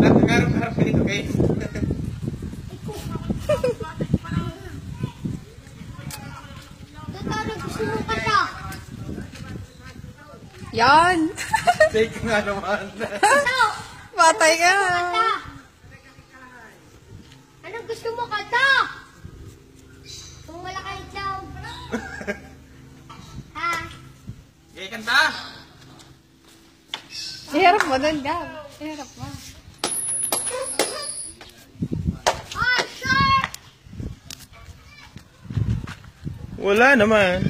Nagkakarap-karap ka dito, guys. Yan. Take nga naman. Patay ka. Anong gusto mo kanta? Kung malaki daw. Ha? Okay, kanta. Iharap mo dun, Gab. Iharap mo. Oh, sure! Wala naman.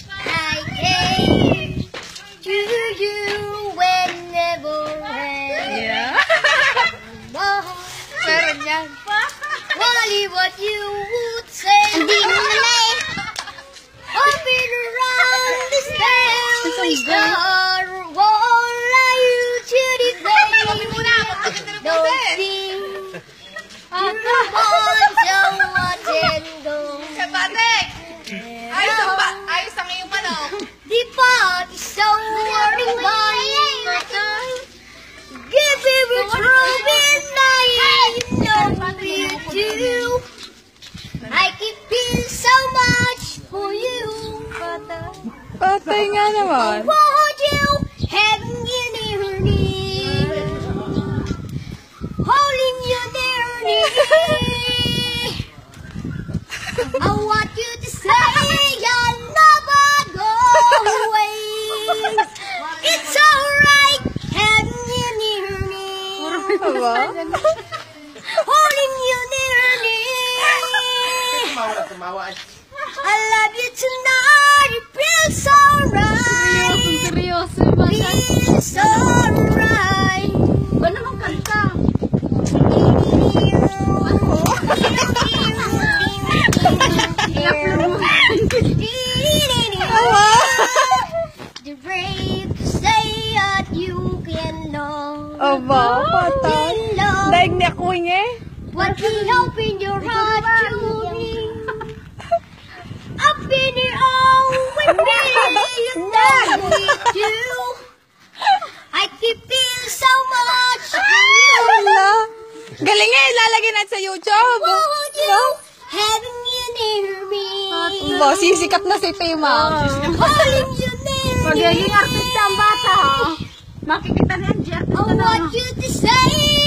I came to you whenever Yeah. Meron yan. Wally, what you would say. Hindi naman eh. I've been around this town. Star, all I used to defend. Don't think you want someone and go. Kapatik! Ayos ang iyong manok. Di pa so worried by give me a trophy night. No me too. I keep feeling so much for you. Patay nga naman. Want you having you near me, holding you near me. I want you to say you'll never go away. It's alright having you near me, Aba? holding you near me. Tumawa. I love you tonight. It feels so right. Seryoso ba? Feels so right. Ba naman kanta? The brave to say that you can know. Aba, patay. Daig niya kunya eh. What we hope in your heart to me. Up in the air with me, you know me too. I keep feeling so much for you. Wala. Galing eh, ilalagay natin sa YouTube. Want you having you near me. Ba, sisikat na si Pima. Holding you near me. Magiging artista ang bata. Makikita na yan, Jer. I want you to say